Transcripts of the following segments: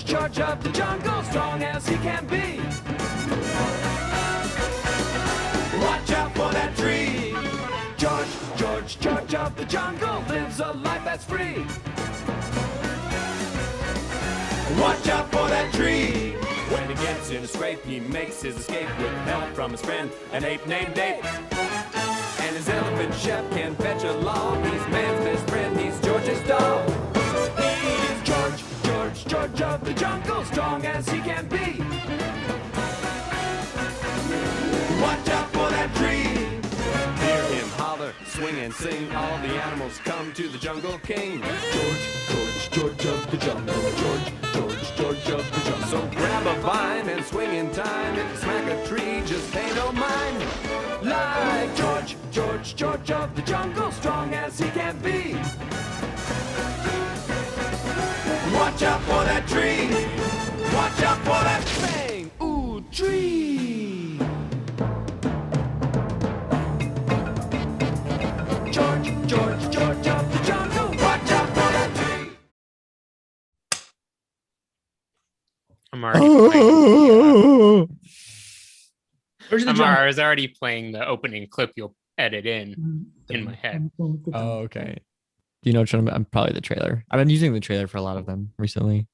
George of the jungle, strong as he can be. Watch out for that tree. George of the jungle lives a life that's free. Watch out for that tree. When he gets in a scrape, he makes his escape with help from his friend, an ape named Ape. And his elephant chef can fetch along. He's man's best friend, he's George's dog. He's George of the jungle, strong as he can be. Watch out for that tree. Hear him holler, swing and sing. All the animals come to the Jungle King. George of the jungle. George of the jungle. So grab a vine and swing in time. If you smack a tree, just pay no mind. Like George of the jungle, strong as he can be. Watch out for that tree. Watch out for that bang. Ooh, tree. George of the jungle. Watch out for that tree. I'm already playing. Where's I was already playing the opening clip you'll edit in my head. Oh, okay. Do you know which one? I'm probably the trailer. I've been using the trailer for a lot of them recently,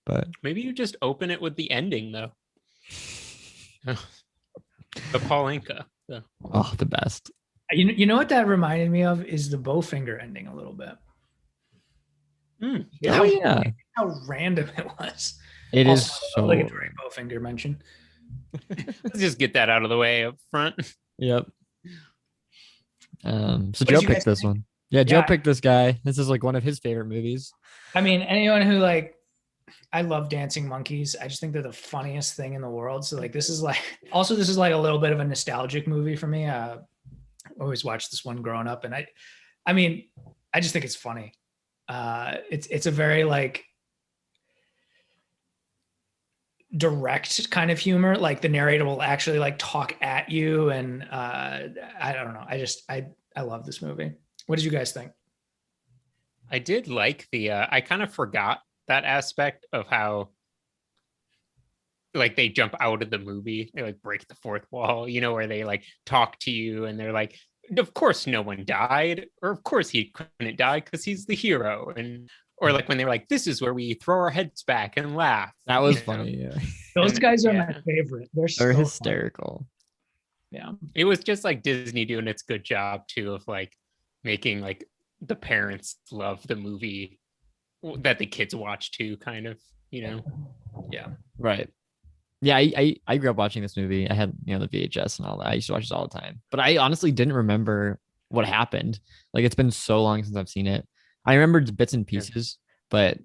but Maybe you just open it with the ending though. The Paul Anka. oh, the best. You know what that reminded me of is the Bowfinger ending a little bit. Oh yeah, How random it was. it is Also, so. obligatory Bowfinger mention. Let's just get that out of the way up front. Yep. So What Joe did you guys picked this think? one. Yeah, Joe Yeah. picked this guy. This is like one of his favorite movies. I mean, anyone who I love dancing monkeys. I just think they're the funniest thing in the world. So this is like a little bit of a nostalgic movie for me. I always watched this one growing up, and I mean, I just think it's funny. It's a very direct kind of humor. Like the narrator will actually talk at you, and I don't know. I love this movie. What did you guys think? I did like I kind of forgot that aspect of how they jump out of the movie. They break the fourth wall, where they talk to you and they're like, of course no one died, or of course he couldn't die because he's the hero. And or when they're like, this is where we throw our heads back and laugh. That was funny. Yeah, Those guys are my favorite. They're so funny. hysterical. Yeah. It was just Disney doing its good job too of making the parents love the movie that the kids watch too, kind of, Yeah. Right. Yeah, I grew up watching this movie. I had the VHS and all that. I used to watch this all the time, but I honestly didn't remember what happened. It's been so long since I've seen it. I remembered bits and pieces, but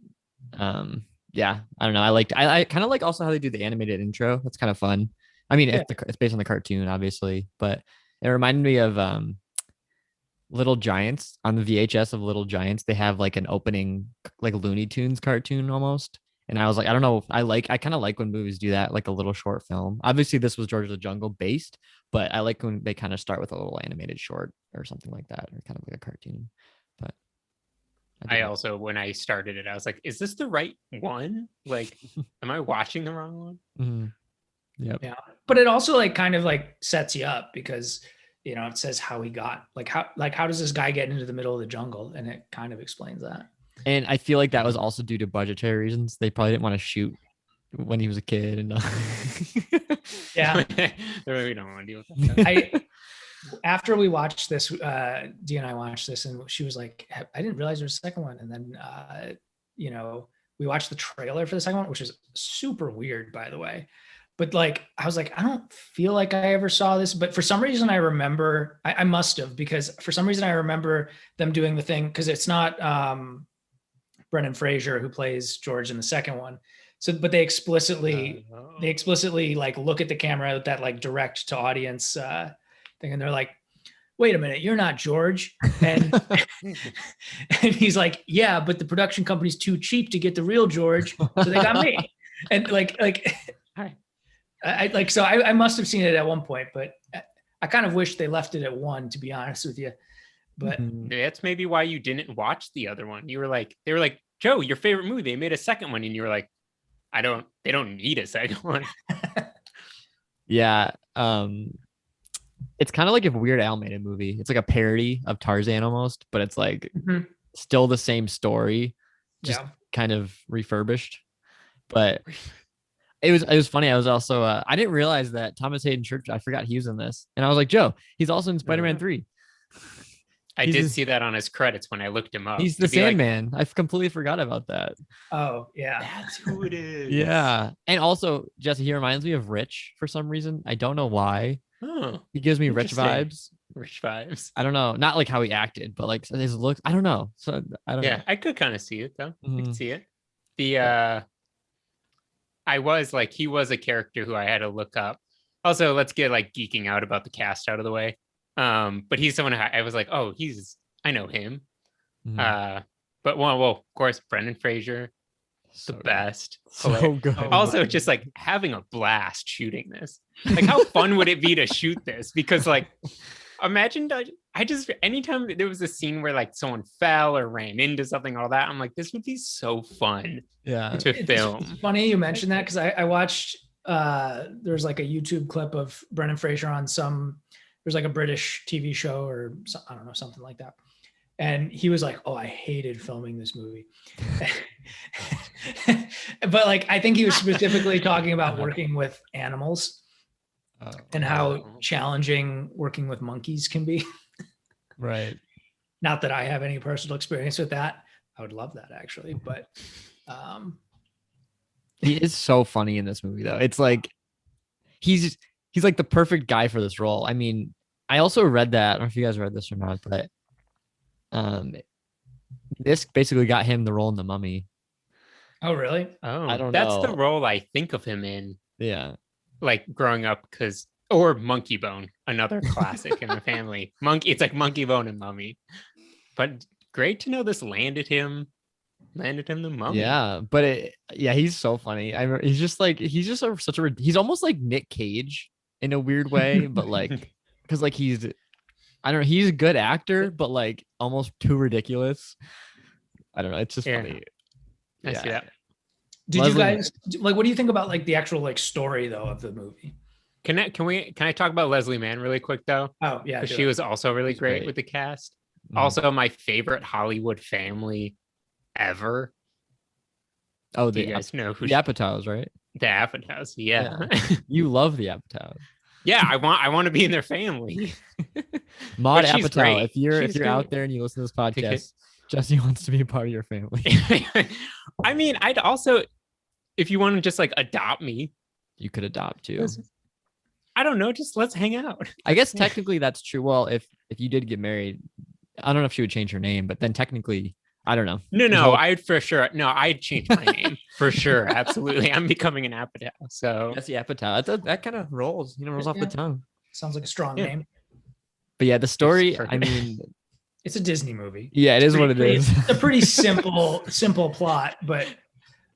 yeah, I don't know. I kind of like also how they do the animated intro. That's kind of fun. I mean, it's based on the cartoon, obviously, but it reminded me of Little Giants. On the VHS of Little Giants, they have an opening Looney Tunes cartoon almost. And I was like, I don't know. I kind of like when movies do that, a little short film. Obviously, this was George of the Jungle based, but I like when they kind of start with a little animated short or something like that, or kind of like a cartoon. But I also, when I started it, I was like, is this the right one? Am I watching the wrong one? Mm-hmm. Yep. Yeah. But it also kind of sets you up because it says how he got how does this guy get into the middle of the jungle, and it kind of explains that. And I feel like that was also due to budgetary reasons. They probably didn't want to shoot when he was a kid. And Yeah. We don't want to deal with that. After we watched this, Dee and I watched this, and she was like, I didn't realize there was a second one. And then, we watched the trailer for the second one, which is super weird, by the way. But I was like, I don't feel like I ever saw this, but for some reason I remember, I must have, because for some reason I remember them doing the thing, because it's not Brendan Fraser who plays George in the second one. So, but they explicitly look at the camera with that direct to audience thing, and they're like, wait a minute, you're not George. And and he's like, yeah, but the production company's too cheap to get the real George, so they got me. And I must have seen it at one point, but I kind of wish they left it at one, to be honest with you. But that's maybe why you didn't watch the other one. They were like, Joe, your favorite movie. They made a second one, and you were like, they don't need a second one. Yeah. It's kind of like if Weird Al made a movie. It's like a parody of Tarzan almost, but it's like Mhm. still the same story, just Yeah. kind of refurbished. But it was funny. I was also I didn't realize that Thomas Hayden Church. I forgot he was in this, and I was like, Joe, he's also in Spider-Man 3. I He's did the- see that on his credits when I looked him up. He's the to be like, Sandman. I completely forgot about that. Oh yeah. that's who it is. Yeah, and also Jesse, he reminds me of Rich for some reason. I don't know why. Oh, He gives me Rich Interesting. vibes. rich vibes. I don't know, not like how he acted, but like his looks. I don't know. So I don't Yeah, know. I could kind of see it though. I Mhm. could see it. The I was like, he was a character who I had to look up. Also, let's get like geeking out about the cast out of the way. But he's someone I was like, oh, I know him. Mhm. But well, of course, Brendan Fraser, So the good. best. So good. Also, just like having a blast shooting this. Like, how fun would it be to shoot this? Because like, imagine I just anytime there was a scene where like someone fell or ran into something, all that, I'm like, this would be so fun Yeah. to It's film. funny you mentioned that because I watched there's like a YouTube clip of Brendan Fraser on there's like a British TV show or I don't know, something like that. And he was like, oh, I hated filming this movie. But like, I think he was specifically talking about working with animals and how Oh. challenging working with monkeys can be. Right. Not that I have any personal experience with that. I would love that actually, but He is so funny in this movie though. It's like he's like the perfect guy for this role. I mean, I also read that. I don't know if you guys read this or not, but this basically got him the role in The Mummy. oh really? Oh, I don't that's the know. role I think of him in, Yeah. like growing up, or Monkey Bone, another classic in the family. It's like Monkey Bone and Mummy. But great to know this landed him the Mummy. Yeah, but he's so funny. He's just he's almost like Nick Cage in a weird way, but like because like I don't know, he's a good actor, but like almost too ridiculous. I don't know. It's just Yeah. funny. I see that. Did Leslie- you guys like? What do you think about like the actual like story though of the movie? Can I talk about Leslie Mann really quick though? Oh yeah, Because do she it. was also really She's great great. with the cast. Mhm. Also, my favorite Hollywood family ever. Oh, Do the you guys know who the Apatows, right? the Apatows? Yeah. You love the Apatows. Yeah, I want to be in their family. Maud But she's Apatow, great. if you're She's out great. there and you listen to this podcast, Jesse wants to be a part of your family. I mean, I'd also, if you want to just like adopt me, You could adopt too. I don't know, just let's hang out. I guess technically that's true. Well, if you did get married, I don't know if she would change her name, but then technically, I don't know. No, whole- I'd for sure. No, I'd change my name for sure. Absolutely. I'm becoming an Apatow. So Jesse Apatow. That kind of rolls, rolls off Yeah. the tongue. Sounds like a strong Yeah. name. But yeah, the story. for- I mean, It's a Disney movie. yeah, it is what it Pretty- is. It's a pretty simple plot, but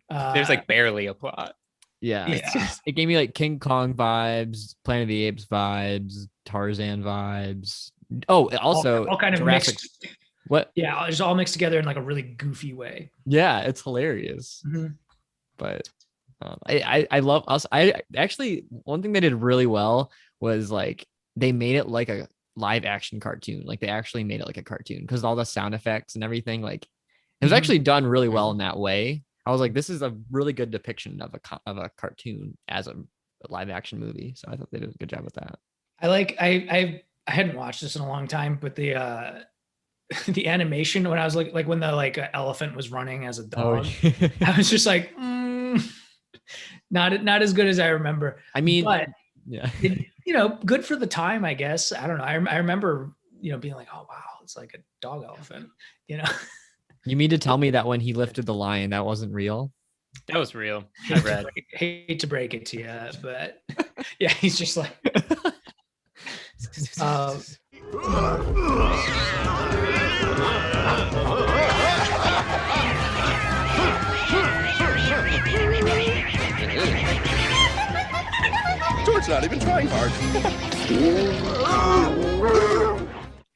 there's like barely a plot. Yeah, Yeah. it's just, it gave me like King Kong vibes, Planet of the Apes vibes, Tarzan vibes. Oh, also all kind of Jurassic. mixed. What? Yeah, just all mixed together in like a really goofy way. Yeah, it's hilarious. Mhm. But I love us. I actually, one thing they did really well was like they made it like a live action cartoon. Like they actually made it like a cartoon because all the sound effects and everything, like it was Mhm. actually done really well in that way. I was like, this is a really good depiction of a cartoon as a live action movie. So I thought they did a good job with that. I hadn't watched this in a long time, but the the animation when I was like when the like elephant was running as a dog, I was just like, not as good as I remember. I mean, But yeah. it, good for the time, I guess. I don't know. I remember, being like, oh wow, it's like a dog elephant, You mean to tell me that when he lifted the lion, that wasn't real? That was real. I read. Hate to break it to you, but yeah, he's just like, George's not even trying hard.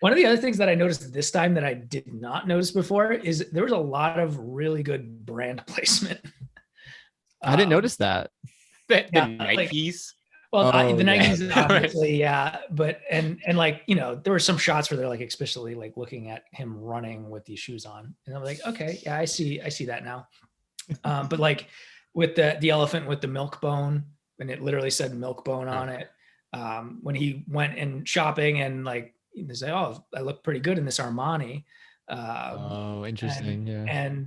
one of the other things that I noticed this time that I did not notice before is there was a lot of really good brand placement. I didn't notice that. The Yeah, night like- piece. Well, Oh, the yeah. Nikes, obviously, yeah, but and like, you know, there were some shots where they're like especially like looking at him running with these shoes on, and I'm like, okay, yeah, I see that now. But like with the elephant with the milk bone, and it literally said milk bone on it. When he went and shopping and like he said, oh, I look pretty good in this Armani. Oh, interesting. Yeah. And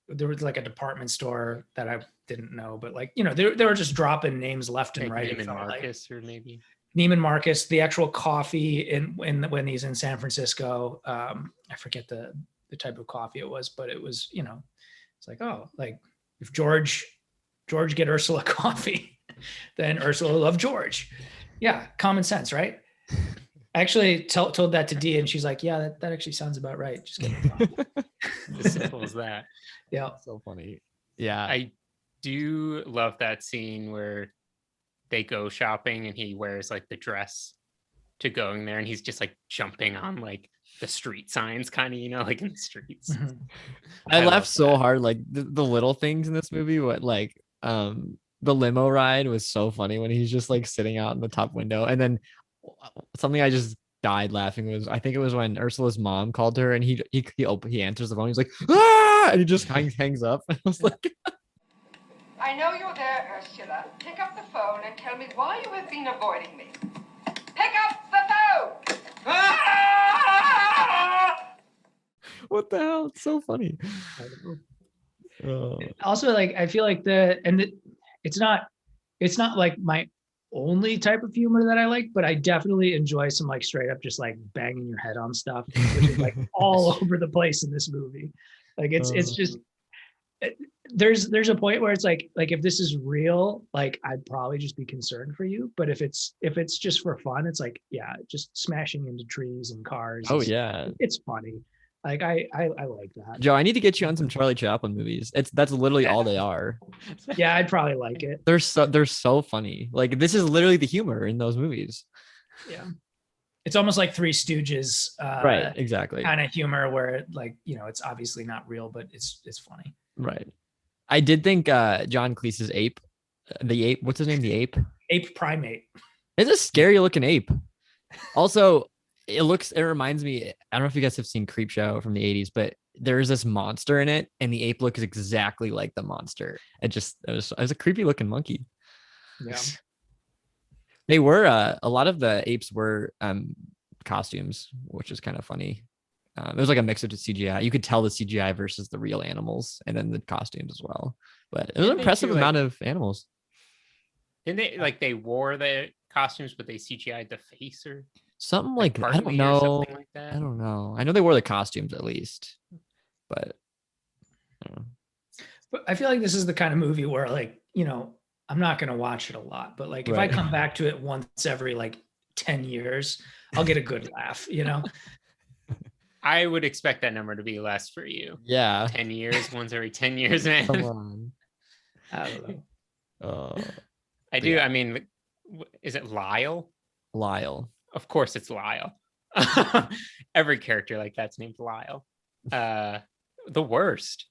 there was like a department store that I didn't know, but like, you know, they were just dropping names left and Like right. It Neiman felt like. Marcus, or maybe. Neiman Marcus, the actual coffee when he's in San Francisco. I forget the type of coffee it was, but it was, you know, it's like, oh, like if George get Ursula coffee, then Ursula will love George. Yeah, common sense, right? I actually told that to Dee, and she's like, yeah, that actually sounds about right. Just get me As simple as that. Yeah. So funny. Yeah. I do love that scene where they go shopping and he wears like the dress to going there, and he's just like jumping on like the street signs, kind of, you know, like in the streets. Mhm. I love laughed so that. hard, like the little things in this movie. What like the limo ride was so funny when he's just like sitting out in the top window, and then something I just died laughing was, I think it was when Ursula's mom called her, and he answers the phone. He's like, ah, and he just hangs up. I was like, I know you're there, Ursula. Pick up the phone and tell me why you have been avoiding me. Pick up the phone! what the hell? It's so funny. Oh. Also, like I feel like it's not like my only type of humor that I like, but I definitely enjoy some like straight up just like banging your head on stuff, which is like all over the place in this movie. Like it's just there's a point where it's like if this is real, like I'd probably just be concerned for you. But if it's just for fun, it's like, yeah, just smashing into trees and cars. Oh yeah, it's funny. Like I like that. Joe, I need to get you on some Charlie Chaplin movies. That's literally all they are. Yeah, I'd probably like it. They're so funny. Like this is literally the humor in those movies. Yeah, it's almost like Three Stooges, Right? Exactly. kind of humor where like, you know, it's obviously not real, but it's funny. Right. I did think John Cleese's ape, the ape. What's his name? The ape. Ape primate. It's a scary looking ape. Also, it reminds me, I don't know if you guys have seen Creepshow from the 80s, but there's this monster in it, and the ape looks exactly like the monster. It was a creepy looking monkey. Yeah. They were a lot of the apes were costumes, which is kind of funny. It was like a mix of the CGI. You could tell the CGI versus the real animals, and then the costumes as well. But it was an Didn't they impressive do, like- amount of animals. Didn't they like they wore the costumes, but they CGI'd the face or Something like I partly don't or know. something like that? I don't know. I know they wore the costumes at least, but I don't know. But I feel like this is the kind of movie where like, you know, I'm not going to watch it a lot, but like if I Right. come back to it once every like 10 years, I'll get a good laugh, you know? I would expect that number to be less for you. Yeah. 10 years, once every 10 years, man. Come on. I don't know. I do. Yeah. I mean, is it Lyle? Lyle. Of course it's Lyle. Every character like that's named Lyle. The worst.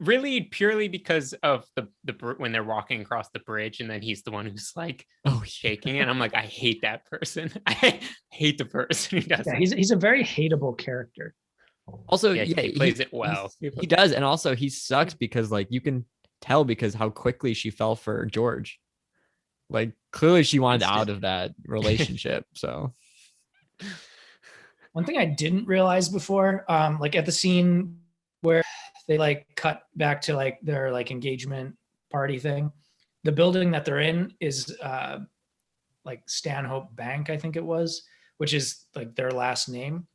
Really purely because of the when they're walking across the bridge and then he's the one who's like Oh, shaking it. I'm like, I hate that person. I hate the person who does Yeah, it. he's a very hateable character. Also, Yeah, he plays it well. He does, and also he sucks because like you can tell because how quickly she fell for George. Like clearly she wanted out of that relationship. So One thing I didn't realize before, like at the scene where they like cut back to like their like engagement party thing, the building that they're in is like Stanhope Bank, I think it was, which is like their last name.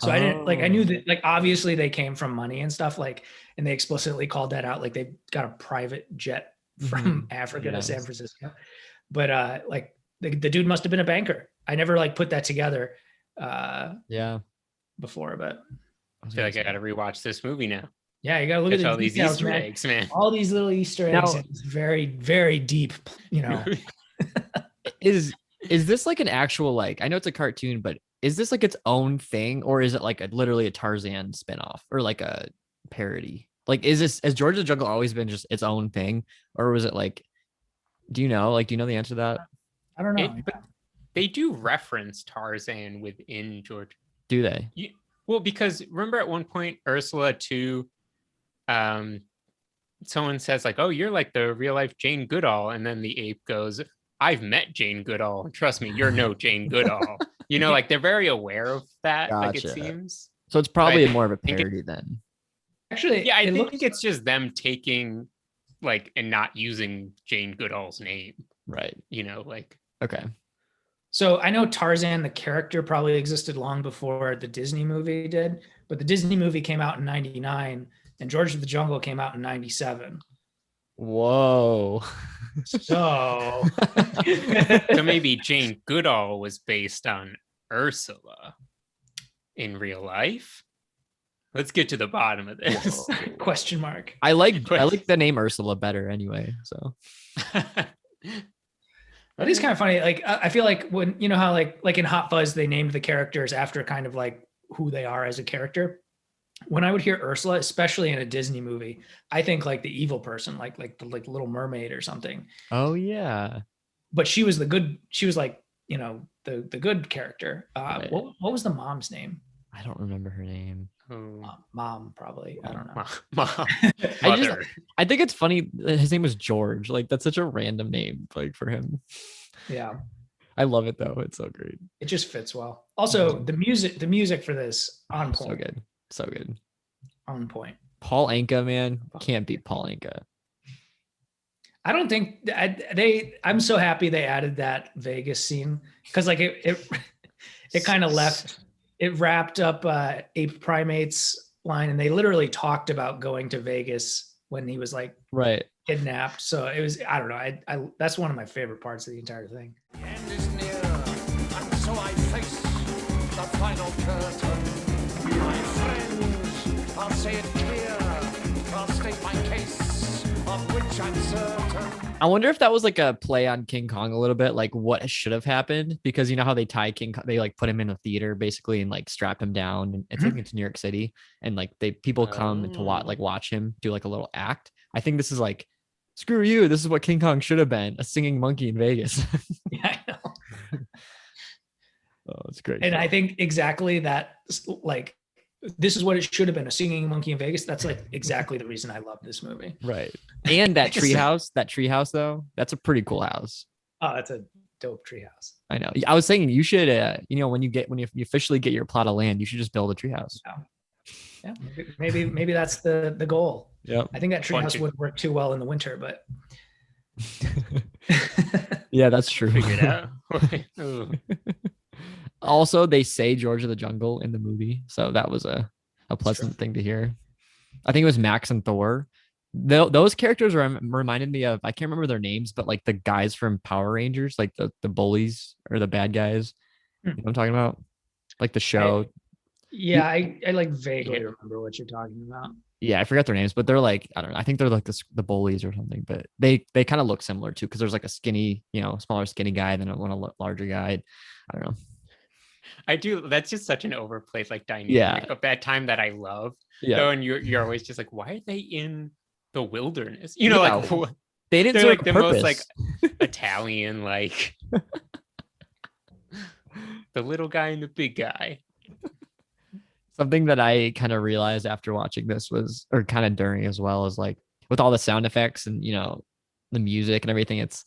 So I didn't like, I knew that like obviously they came from money and stuff, like, and they explicitly called that out, like they got a private jet from Africa to San Francisco. But like the dude must have been a banker. I never like put that together yeah. before, but I feel like I gotta rewatch this movie now. yeah, you gotta look Catch at all these details, Easter man. eggs, man. All these little Easter eggs. Now- It's very, very deep, you know. Is this like an actual, like, I know it's a cartoon, but is this like its own thing, or is it like literally a Tarzan spinoff or like a parody? Like, has George the Jungle always been just its own thing, or was it like? Do you know? Like, do you know the answer to that? I don't know. But they do reference Tarzan within George. Do they? Well, because remember at one point Ursula too, someone says like, "Oh, you're like the real life Jane Goodall," and then the ape goes, "I've met Jane Goodall. Trust me, you're no Jane Goodall." Like they're very aware of that. Like it Gotcha. seems. So it's probably more of a think parody then. Actually, Yeah, I it think looks- it's just them taking like and not using Jane Goodall's name. Right. Like Okay. So I know Tarzan, the character, probably existed long before the Disney movie did, but the Disney movie came out in '99, and George of the Jungle came out in '97. Whoa. So, so maybe Jane Goodall was based on Ursula in real life. Let's get to the bottom of this. question mark. I like the name Ursula better anyway. So That is kind of funny. Like I feel like when how like in Hot Fuzz they named the characters after kind of like who they are as a character. When I would hear Ursula, especially in a Disney movie, I think like the evil person, like the Little Mermaid or something. Oh yeah. But she was the good. She was like the good character. Right. What was the mom's name? I don't remember her name. Mom, probably. I don't know. Mom. I think it's funny. His name was George. Like that's such a random name, like for him. Yeah, I love it though. It's so great. it just fits well. Also, the music for this on point. So good. So good. On point. Paul Anka, man, can't beat Paul Anka. I don't think I'm so happy they added that Vegas scene because like it kind of it wrapped up Ape Primate's line, and they literally talked about going to Vegas when he was like Right. kidnapped. So it was, I don't know. I that's one of my favorite parts of the entire thing. The end is near, and so I face the final curtain. My friends, I'll say it clear, I'll state my case, of which I'm certain. I wonder if that was like a play on King Kong a little bit, like what should have happened, because you know how they tie King Kong, they like put him in a theater basically and like strap him down, and it's like it's New York City, and like people come to watch him do like a little act. I think this is like, screw you, this is what King Kong should have been, a singing monkey in Vegas. Yeah, I know. Oh, it's great. And I think exactly that, like, this is what it should have been, a singing monkey in Vegas. That's like exactly the reason I love this movie. Right. And that treehouse though, that's a pretty cool house. Oh, it's a dope treehouse. I know. I was saying you should, when you officially get your plot of land, you should just build a treehouse. Yeah, maybe that's the goal. Yep. I think that treehouse wouldn't work too well in the winter, but Yeah, that's true. Figure it out. Also, they say George of the Jungle in the movie, so that was a pleasant thing to hear. I think it was Max and Thor. Those characters reminded me of, I can't remember their names, but like the guys from Power Rangers, like the bullies or the bad guys. You know what I'm talking about? Like the show. I like vaguely remember what you're talking about. Yeah, I forgot their names, but they're like, I don't know. I think they're like the bullies or something, but they kind of look similar too, because there's like a skinny, smaller skinny guy, then a larger guy. I don't know. I do. That's just such an overplayed like dynamic Yeah. of that time that I love. Yeah. Though, and you're always just like, why are they in the wilderness? Yeah. Like They didn't they're serve like a the most purpose. like Italian, like the little guy and the big guy. Something that I kind of realized after watching this was, or kind of during as well, is like with all the sound effects and the music and everything, it's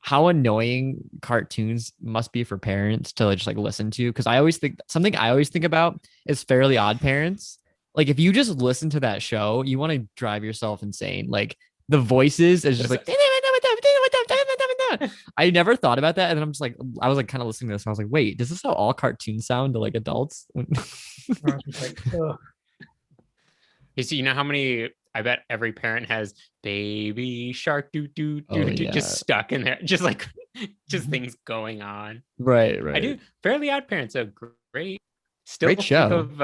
how annoying cartoons must be for parents to just like listen to. Because I always think about is Fairly Odd Parents. Like if you just listen to that show, you want to drive yourself insane. Like the voices is just like I never thought about that, and then I'm just like, I was like kind of listening to this, and I was like, wait, is this how all cartoons sound to like adults? You see, how many? I bet every parent has Baby Shark just stuck in there, just like things going on. Right. I do. Fairly Odd Parents, a great show. Of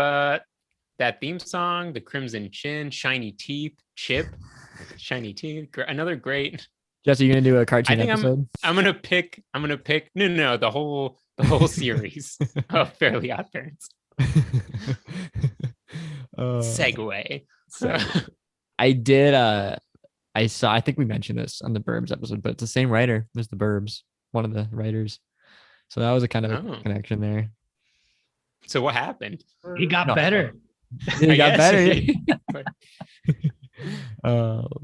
that theme song, the Crimson Chin, Shiny Teeth, Chip, Shiny Teeth, another great. Jesse, you gonna do a cartoon episode? I'm gonna pick no the whole series of Fairly Odd Parents. Segue. So I did. I think we mentioned this on the Burbs episode, but it's the same writer as the Burbs, one of the writers. So that was a kind of a connection there. So what happened? He got No. better. He got better. But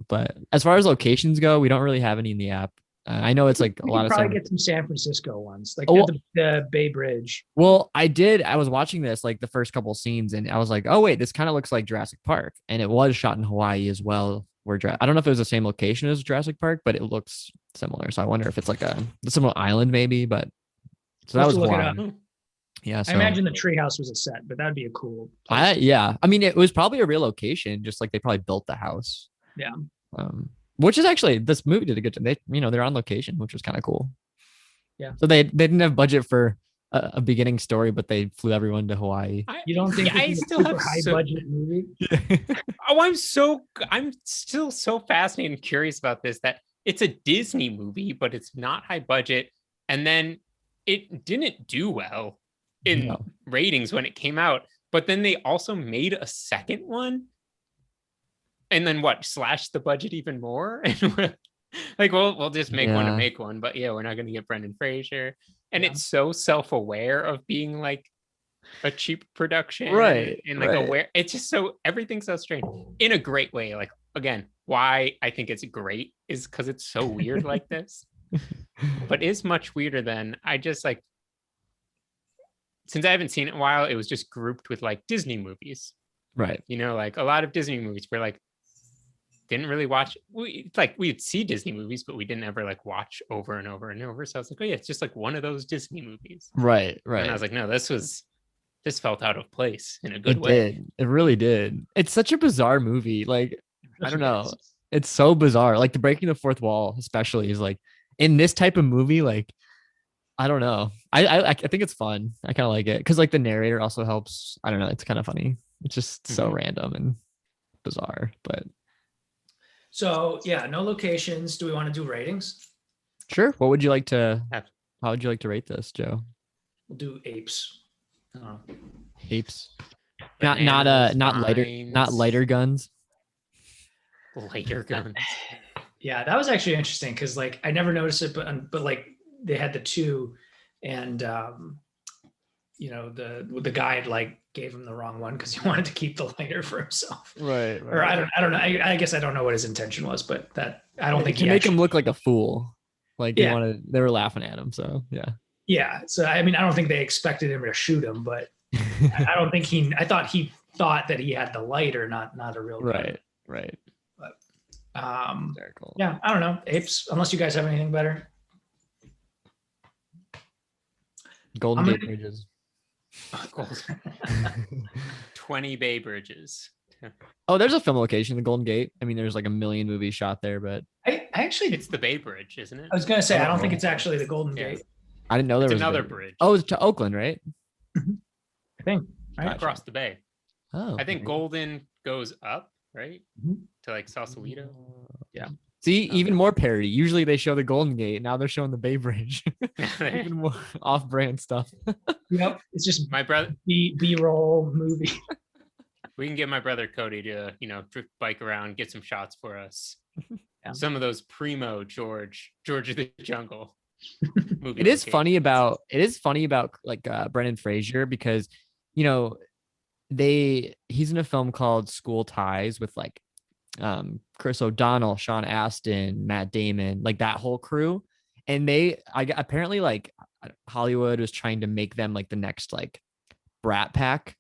But as far as locations go, we don't really have any in the app. I know it's like a We lot could of probably San- get some San Francisco ones, like Oh, the Bay Bridge. Well, I was watching this like the first couple scenes and I was like, oh wait, this kind of looks like Jurassic Park. And it was shot in Hawaii as well. I don't know if it was the same location as Jurassic Park, but it looks similar. So I wonder if it's like a similar island maybe, but so that We'll was have to look it Hawaii. up. Yeah. So I imagine the treehouse was a set, but that'd be a cool place. I mean, it was probably a real location, just like they probably built the house. Yeah. Which is actually, this movie did a good job. They're on location, which was kind of cool. Yeah. So they didn't have budget for a beginning story, but they flew everyone to Hawaii. You don't think I this is a still super have high so- budget movie? I'm still so fascinated and curious about this, that it's a Disney movie, but it's not high budget. And then it didn't do well in No. ratings when it came out. But then they also made a second one. And then slashed the budget even more? And like, we'll just make one to Yeah. make one. But yeah, we're not going to get Brendan Fraser. And Yeah. it's so self-aware of being like a cheap production. Right, And like right. aware. It's just so, everything's so strange in a great way. Like, again, why I think it's great is because it's so weird like this. But is much weirder than I just like, since I haven't seen it in a while, it was just grouped with like Disney movies. Right. Like a lot of Disney movies were like, didn't really watch. We'd see Disney movies, but we didn't ever like watch over and over and over. So I was like, oh yeah, it's just like one of those Disney movies. Right. And I was like, no, this felt out of place in a good way. It really did. It's such a bizarre movie. Like, I don't know. It's so bizarre. Like the breaking the fourth wall, especially, is like in this type of movie. Like, I don't know. I think it's fun. I kind of like it because like the narrator also helps. I don't know. It's kind of funny. It's just so random and bizarre. But So yeah, no locations. Do we want to do ratings? sure. What would you like to? Have- How would you like to rate this, Joe? We'll do apes. Apes. Bananas, Not vines, lighter guns. lighter guns. Yeah, that was actually interesting because like I never noticed it, but like they had the two, and the guide like gave him the wrong one because he wanted to keep the lighter for himself. Right. Or I don't know. I guess I don't know what his intention was, but that I don't think to he make actually, him look like a fool. Like Yeah. they were laughing at him. So yeah. Yeah. So I mean, I don't think they expected him to shoot him, but I don't think I thought he thought that he had the lighter, not a real gun. Right. Hysterical. Yeah, I don't know. Apes, unless you guys have anything better. Golden I'm Gate gonna- Bridges. 20 Bay Bridges. Oh, there's a film location, the Golden Gate. I mean, there's like a million movies shot there, but I actually, It's the Bay Bridge, isn't it? I was gonna say, I don't think Oh. it's actually the Golden Yeah. Gate. I didn't know there It's was another a- bridge. Oh, it's to Oakland, right? I think. Right? Across the bay. Oh, I think okay. Golden goes up, right? Mhm. To like Sausalito. See, Okay. even more parody. Usually they show the Golden Gate. Now they're showing the Bay Bridge. Even more off-brand stuff. Yep. It's just My brother, B-roll movie. we can get my brother Cody to, bike around, get some shots for us. Yeah. Some of those primo George of the Jungle. movie It is locations. funny about like Brendan Fraser because he's in a film called School Ties with like Chris O'Donnell, Sean Astin, Matt Damon, like that whole crew. And apparently like Hollywood was trying to make them like the next like Brat Pack.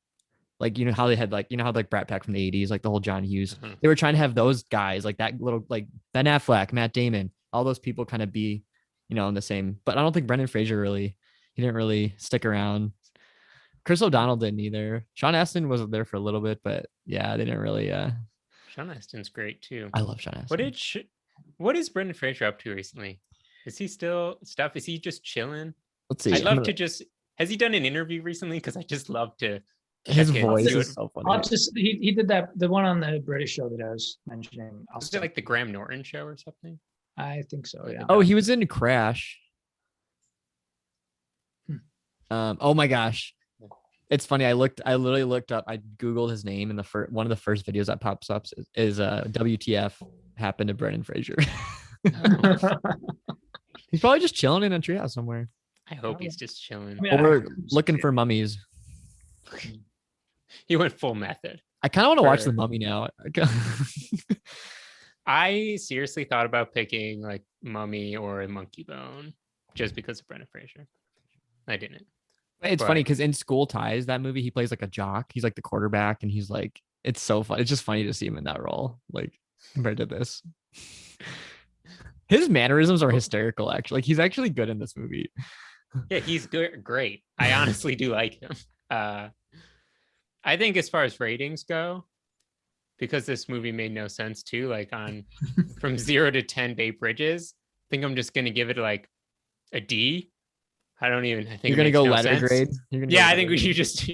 Like, how they had like, how like Brat Pack from the 80s, like the whole John Hughes. Mhm. They were trying to have those guys like that little, like Ben Affleck, Matt Damon, all those people kind of be, in the same, but I don't think Brendan Fraser he didn't really stick around. Chris O'Donnell didn't either. Sean Astin was there for a little bit, but yeah, they didn't really, Sean Astin's great too. I love Sean Astin. What is Brendan Fraser up to recently? Is he still stuff? Is he just chilling? Let's see. I'd love to just. Has he done an interview recently? Because I just love to. His check in, voice see is what- so funny. I'll just, he did the one on the British show that I was mentioning. Was it like the Graham Norton show or something? I think so. Yeah. Oh, he was in Crash. Hmm. Oh my gosh. It's funny. I literally looked up. I googled his name, and one of the first videos that pops up is WTF happened to Brendan Fraser. He's probably just chilling in a treehouse somewhere, I hope he's just chilling. I mean, or looking for mummies. He went full method. I kind of want to watch For- The Mummy now. I seriously thought about picking like Mummy or Monkey Bone just because of Brendan Fraser. I didn't. It's But- funny because in School Ties, that movie, he plays like a jock. He's like the quarterback, and he's like, it's so fun. It's just funny to see him in that role, like compared to this. His mannerisms are hysterical. Actually, like he's actually good in this movie. Yeah, he's good. Great. I honestly do like him. I think as far as ratings go, because this movie made no sense too, like on from 0 to 10 Bay Bridges, I think I'm just gonna give it like a D. I think You're it gonna makes go no letter sense. grade. You're gonna Yeah, go I think we letter should just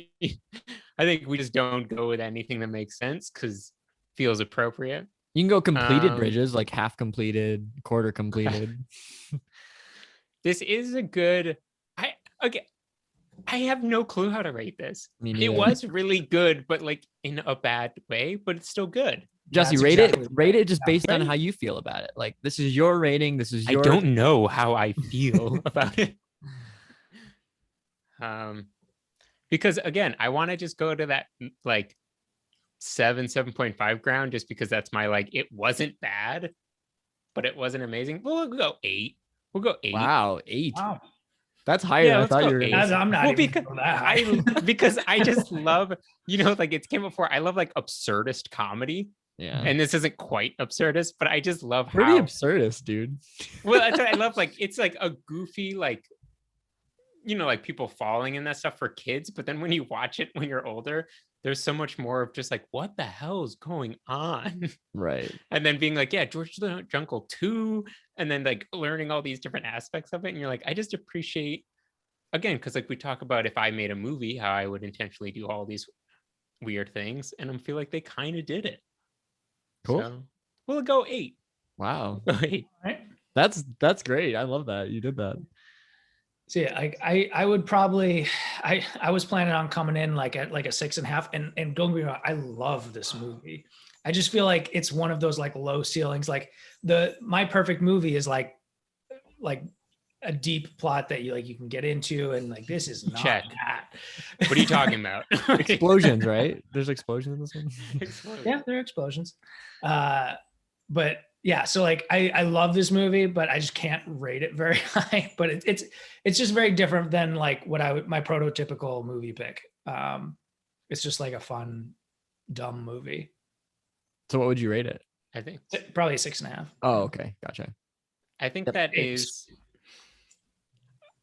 I think we just don't go with anything that makes sense because feels appropriate. You can go completed Um, bridges, like half completed, quarter completed. This is a good I have no clue how to rate this. Me It neither. was really good, but like in a bad way, but it's still good. Jesse, That's rate exactly it. Rate it just Yeah. based on Right. how you feel about it. Like this is your rating. This is I your. don't know how I feel about it. Because again, I want to just go to that like 7.5 ground just because that's my like it wasn't bad, but it wasn't amazing. We'll go 8. We'll go 8. Wow, 8. Wow. That's higher Yeah, than I let's thought go you were gonna. 8. say. I'm not Well, even because going that high. because I just love, like it came before. I love like absurdist comedy, Yeah. and this isn't quite absurdist, but I just love Pretty how absurdist, dude. well, that's what I love. Like it's like a goofy, like like people falling and that stuff for kids. But then when you watch it when you're older, there's so much more of just like, what the hell is going on? Right. And then being like, yeah, George the Jungle 2, and then like learning all these different aspects of it. And you're like, I just appreciate again, because like we talk about if I made a movie, how I would intentionally do all these weird things. And I feel like they kind of did it. Cool. So we'll go 8. Wow. Go 8. Right? That's great. I love that you did that. So yeah, I would probably I was planning on coming in like at like a 6.5, and don't get me wrong, I love this movie. I just feel like it's one of those like low ceilings. Like my perfect movie is like a deep plot that you can get into, and like this is not Check. that. What are you talking about? Explosions, right? There's explosions in this one. Explosion. Yeah, there are explosions. But yeah, so like I love this movie, but I just can't rate it very high. But it's just very different than like what my prototypical movie pick. It's just like a fun, dumb movie. So what would you rate it? I think Probably a 6.5. Oh, okay, gotcha. I think Yep. that Thanks. is.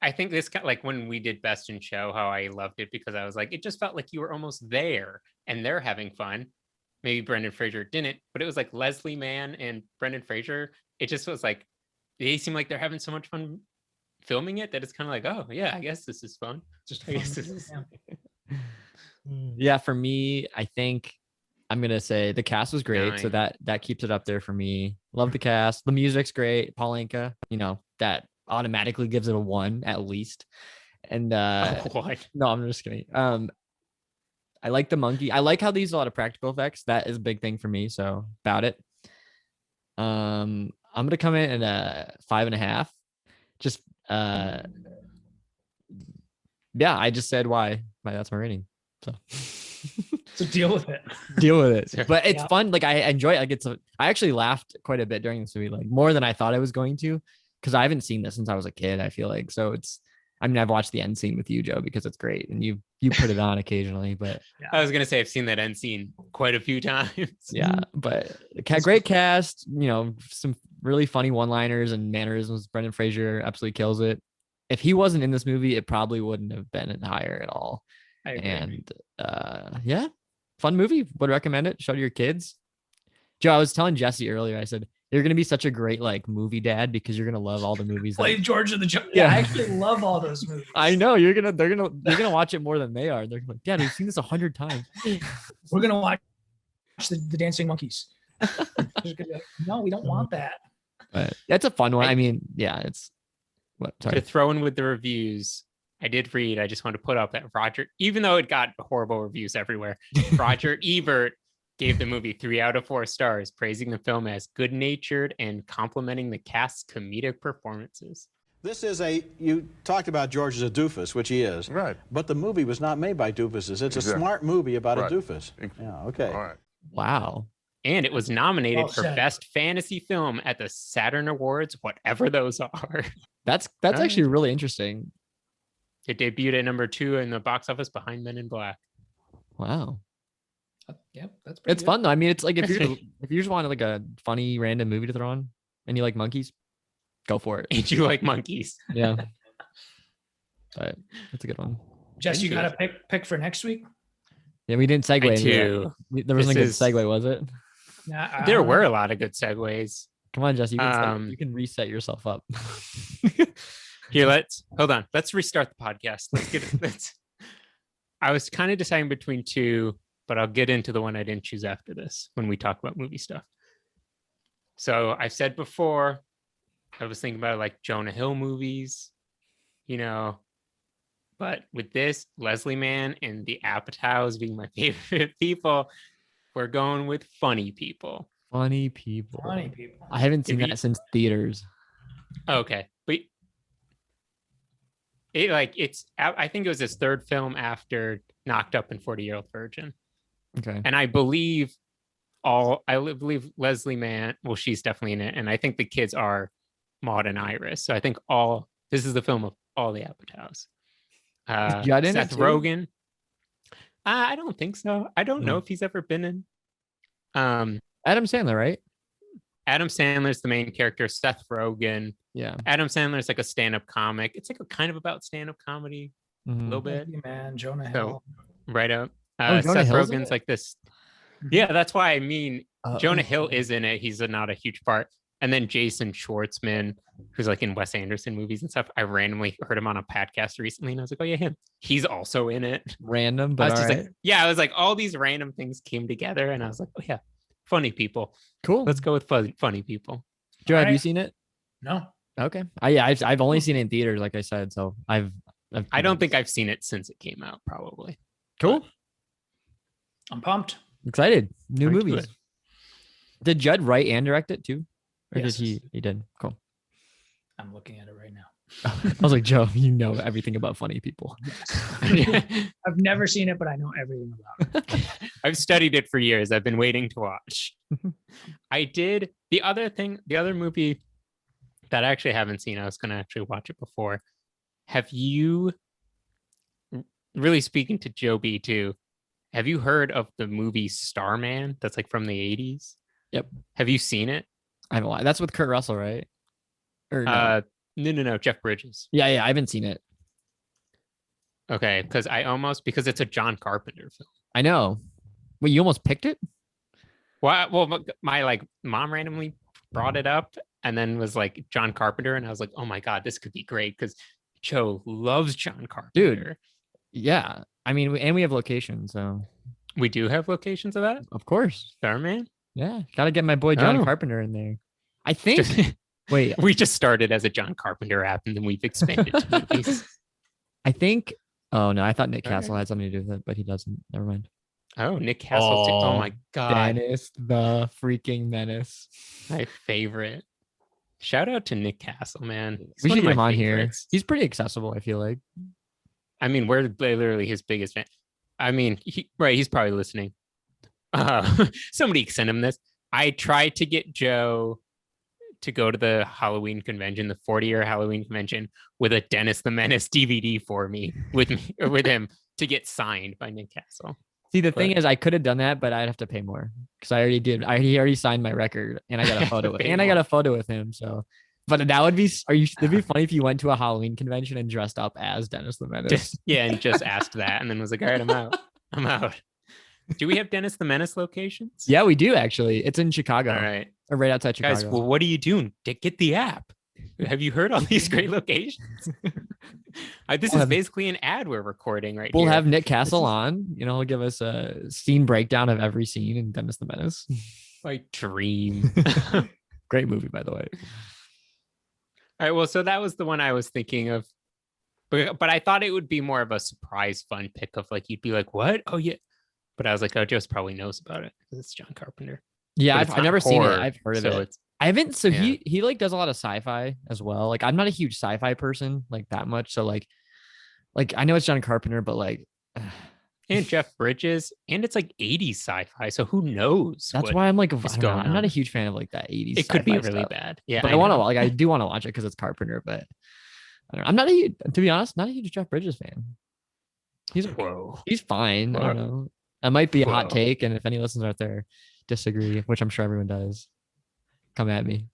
I think this like when we did Best in Show, how I loved it because I was like, it just felt like you were almost there and they're having fun. Maybe Brendan Fraser didn't, but it was like Leslie Mann and Brendan Fraser. It just was like they seem like they're having so much fun filming it that it's kind of like, oh yeah, I guess this is fun. Just I a guess fun this movie, is. yeah. Yeah, for me, I think I'm gonna say the cast was great, so 9. that keeps it up there for me. Love the cast. The music's great. Paul Anka, that automatically gives it a 1 at least. And What? no, I'm just kidding. I like the monkey. I like how they use a lot of practical effects. That is a big thing for me. So about it. I'm gonna come in at a 5.5. Just yeah, I just said why. That's my rating. So So deal with it. deal with it. Sure. But it's Yeah. fun. Like I enjoy it. Like I actually laughed quite a bit during this movie, like more than I thought I was going to, because I haven't seen this since I was a kid. I feel like so I've watched the end scene with you, Joe, because it's great, and you put it on occasionally. But I was gonna say I've seen that end scene quite a few times. yeah, but great cast. Some really funny one-liners and mannerisms. Brendan Fraser absolutely kills it. If he wasn't in this movie, it probably wouldn't have been higher at all. I agree. And yeah, fun movie. Would recommend it. Show to your kids. Joe, I was telling Jesse earlier, I said you're gonna be such a great like movie dad because you're gonna love all the movies. Play That, George of the Jungle. Yeah. Yeah, I actually love all those movies. I know they're gonna watch it more than they are. They're like, Dad, we've seen this 100 times. We're gonna watch the dancing monkeys. Just gonna be like, no, we don't want that. But that's a fun one. I mean, yeah, it's what To sorry. throw in with the reviews, I did read. I just want to put up that Roger, even though it got horrible reviews everywhere, Roger Ebert gave the movie 3 out of 4 stars, praising the film as good-natured and complimenting the cast's comedic performances. This is you talked about George as a doofus, which he is. Right. But the movie was not made by doofuses. It's a smart movie about a doofus. Yeah, okay. All right. Wow. And it was nominated Well for said. Best Fantasy Film at the Saturn Awards, whatever those are. That's Alright. actually really interesting. It debuted at number 2 in the box office behind Men in Black. Wow. Yep, that's pretty It's good. fun though. I mean, it's like if you just want like a funny random movie to throw on and you like monkeys, go for it. And you like monkeys. Yeah. But that's a good one. Jess, you got a pick for next week? Yeah, we didn't segue I into do. it. There wasn't a good This is- segue, was it? Nah, I There don't were know. a lot of good segues. Come on, Jess. You can, Um, reset yourself up. Here, hold on. Let's restart the podcast. I was kind of deciding between 2, but I'll get into the one I didn't choose after this when we talk about movie stuff. So I've said before, I was thinking about like Jonah Hill movies, but with this, Leslie Mann and the Apatows being my favorite people, we're going with funny people. Funny people. Funny people. I haven't seen If you- that since theaters. Okay, but I think it was his 3rd film after Knocked Up and 40-Year-Old Virgin. Okay. And I believe Leslie Mann, well, she's definitely in it. And I think the kids are Maud and Iris. So I think this is the film of all the Apatows. Judd in it Seth too? Rogen. I don't think so. I don't know No. if he's ever been in. Adam Sandler, right? Adam Sandler's the main character. Seth Rogen. Yeah. Adam Sandler's like a stand-up comic. It's like a kind of about stand-up comedy a Mhm. little bit. Lucky Man, Jonah So, Hill. right up. Oh, Jonah Seth Hill's in Rogen's it? like this. Yeah, that's why I mean Jonah Oh. Hill is in it. He's not a huge part. And then Jason Schwartzman, who's like in Wes Anderson movies and stuff. I randomly heard him on a podcast recently, and I was like, "Oh yeah, him. He's also in it." Random, I but was all just right. like, "Yeah." I was like, all these random things came together, and I was like, "Oh yeah, funny people. Cool. Let's go with funny people." Joe, have you Alright. seen it? No. Okay. I've only seen it in theaters, like I said. So I've I don't think I've seen it since it came out. Probably. Cool. I'm pumped. Excited. New Aren't you movies. Did Judd write and direct it too? Or Yes. did he did. Cool. I'm looking at it right now. I was like, Joe, you know everything about funny people. I've never seen it, but I know everything about it. I've studied it for years. I've been waiting to watch. I did the other movie that I actually haven't seen. I was going to actually watch it before. Have you, really speaking to Joe B too, have you heard of the movie Starman? That's like from the 80s. Yep. Have you seen it? I haven't. That's with Kurt Russell, right? Or no? No. Jeff Bridges. yeah, I haven't seen it. Okay. Because because it's a John Carpenter film. I know. Wait, you almost picked it? Well, my like mom randomly brought it up and then was like John Carpenter, and I was like, oh my god, this could be great because Joe loves John Carpenter. Yeah. I mean, and we have locations, so We do have locations of that. of course. Starman. Yeah. Gotta get my boy John Oh. Carpenter in there. I think. Wait, We just started as a John Carpenter app, and then we've expanded to movies. I think. Oh no, I thought Nick All right. Castle had something to do with it, but he doesn't. Never mind. Oh, Nick Castle. Oh Oh, my god, Dennis the freaking menace. my favorite. Shout out to Nick Castle, man. He's We one should of get him my on here. favorites. He's pretty accessible, I feel like. I mean, we're literally his biggest fan. I mean, he's probably listening. Somebody send him this. I tried to get Joe to go to the Halloween convention, the 40-year Halloween convention, with a Dennis the Menace DVD for me with him to get signed by Nick Castle. See, the thing is, I could have done that, but I'd have to pay more because I already did. He already signed my record, and I got a photo with, Pay and I got more. a photo with him. So, but that would be. It'd be funny if you went to a Halloween convention and dressed up as Dennis the Menace. And just asked that, and then was like, "All right, I'm out. I'm out." Do we have Dennis the Menace locations? Yeah, we do actually. It's in Chicago, All right, or right outside Chicago. guys. Well, what are you doing? Get the app. Have you heard all these great locations? This We'll is have- basically an ad we're recording right we'll here. have Nick Castle on. He'll give us a scene breakdown of every scene in Dennis the Menace. my dream. Great movie, by the way. All right, well, so that was the one I was thinking of. But I thought it would be more of a surprise fun pick of like, you'd be like, what? Oh yeah. But I was like, oh, Joe probably knows about it because it's John Carpenter. Yeah, But it's I've not never seen it. horror, I've heard of so it. it's I haven't. So yeah. he like does a lot of sci-fi as well. Like I'm not a huge sci-fi person like that much. So like I know it's John Carpenter, but like and Jeff Bridges, and it's like 80s sci-fi. So who knows? that's what why I'm like I is don't know. going I'm not a on. huge fan of like that 80s. It could be sci-fi really stuff. bad. Yeah, But I want to know. like I do want to watch it because it's Carpenter. But I don't know. I'm not a huge, to be honest, not a huge Jeff Bridges fan. Whoa. He's fine. I Whoa. don't know. It might be a hot Whoa. take, and if any listeners out there disagree, which I'm sure everyone does, come at me.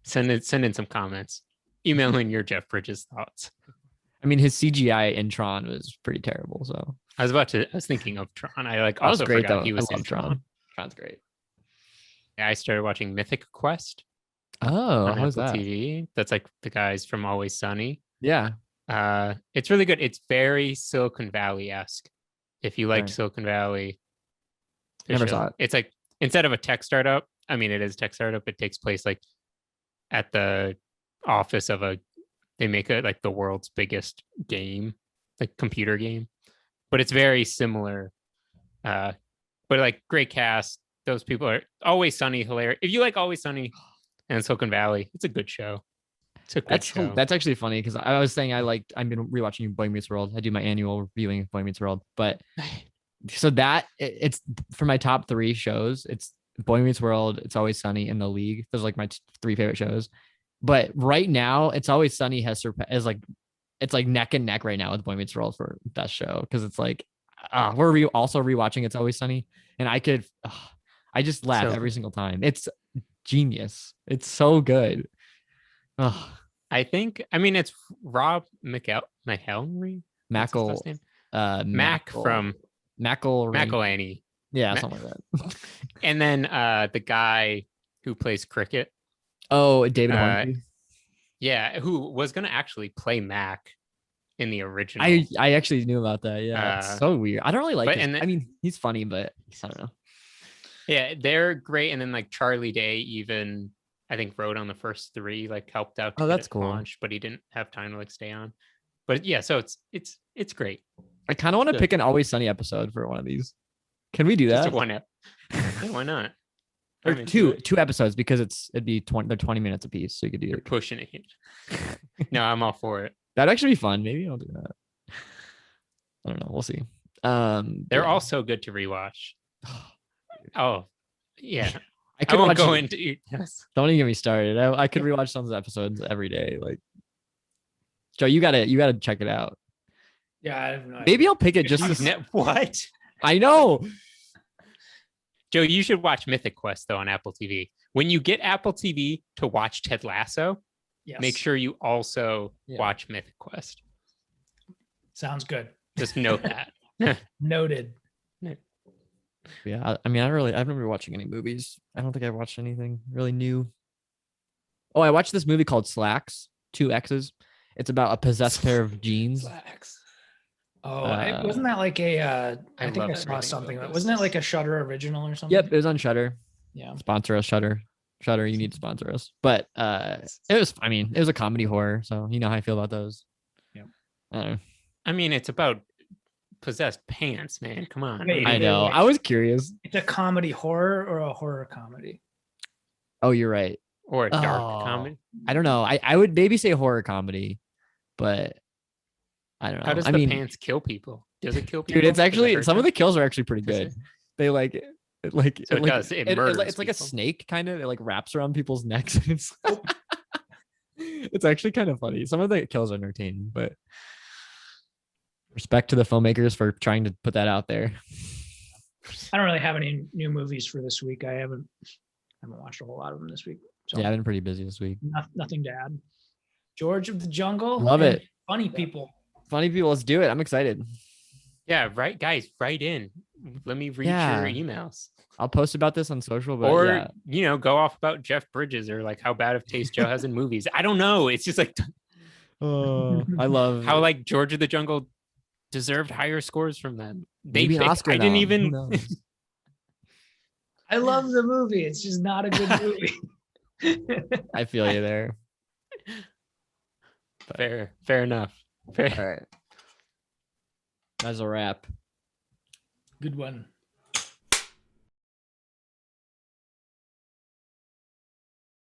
Send in some comments. Email in your Jeff Bridges thoughts. I mean, his CGI in Tron was pretty terrible. So I was thinking of Tron. I like that was also great forgot though. he was I love in Tron. Tron's great. Yeah, I started watching Mythic Quest Oh, on how's Apple that? TV. That's like the guys from Always Sunny. Yeah. It's really good. It's very Silicon Valley-esque. If you liked Right. Silicon Valley, Never saw it. It's like instead of a tech startup, I mean it is a tech startup, it takes place like at the office of they make it like the world's biggest game, like computer game. But it's very similar. But like great cast. Those people are Always Sunny, hilarious. If you like Always Sunny and Silicon Valley, it's a good show. It's a good show. That's actually funny because I was saying I've been rewatching Boy Meets World. I do my annual reviewing of Boy Meets World, but so that it's for my top 3 shows. It's Boy Meets World, It's Always Sunny, and The League. Those are like my 3 favorite shows. But right now, It's Always Sunny it's like neck and neck right now with Boy Meets World for best show because it's like we're also rewatching It's Always Sunny, and I just laugh every single time. It's genius. It's so good. I mean it's Rob McElhenney. Mac from McElhenney. Yeah, something like that. And then the guy who plays cricket. Oh, David Hornby. Yeah, who was gonna actually play Mac in the original. I actually knew about that. Yeah, it's so weird. I don't really like it. I mean, he's funny, but I don't know. Yeah, they're great. And then like Charlie Day even I think wrote on the first 3, like helped out. Oh, that's cool. Launch, but he didn't have time to like stay on. But yeah, so it's great. I kind of want to pick an Always Sunny episode for one of these. Can we do that? Just one yeah, why not? Or two episodes because it'd be 20 minutes a piece, so you could do You're it. pushing it. No, I'm all for it. That'd actually be fun. Maybe I'll do that. I don't know. We'll see. They're all so good to rewatch. Oh, yeah. I won't go into. Yes. Don't even get me started. I could rewatch some of the episodes every day. Like, Joe, you gotta check it out. Yeah, I have no idea. Maybe I'll pick it just what? I know. Joe, you should watch Mythic Quest though on Apple TV. When you get Apple TV to watch Ted Lasso, make sure you also watch Mythic Quest. Sounds good. Just note that. Noted. Yeah, I mean, I haven't been watching any movies. I don't think I've watched anything really new. Oh, I watched this movie called Slacks, 2 X's. It's about a possessed pair of jeans. Slacks. Oh, wasn't that like I think I saw something. Wasn't it like a Shudder original or something? Yep, it was on Shudder. Yeah. Sponsor us, Shudder. Shudder, you need to sponsor us. But it was a comedy horror, so you know how I feel about those. Yeah. I mean, it's about possessed pants, man. Come on. Wait, I know. I was curious. It's a comedy horror or a horror comedy? Oh, you're right. Or a dark comedy. I don't know. I would maybe say horror comedy, but I don't know. How does the pants kill people? Does it kill people? Dude, it's actually some of the kills are actually pretty good. They so it does. It murders it's like a snake kind of. It like wraps around people's necks. It's actually kind of funny. Some of the kills are entertaining, but respect to the filmmakers for trying to put that out there. I don't really have any new movies for this week. I haven't watched a whole lot of them this week. So Yeah, I've been pretty busy this week. nothing to add. George of the Jungle. Love and it. Funny people. Funny people, let's do it. I'm excited. Yeah, right, guys. Write in. Let me read Yeah. your emails. I'll post about this on social, but Or go off about Jeff Bridges or like how bad of taste Joe has in movies. I don't know. It's just like I love how like George of the Jungle deserved higher scores from them. maybe an Oscar. I didn't nom. Who even. knows? I love the movie. It's just not a good movie. I feel you there. Fair enough. Fair. All right. That's a wrap. Good one.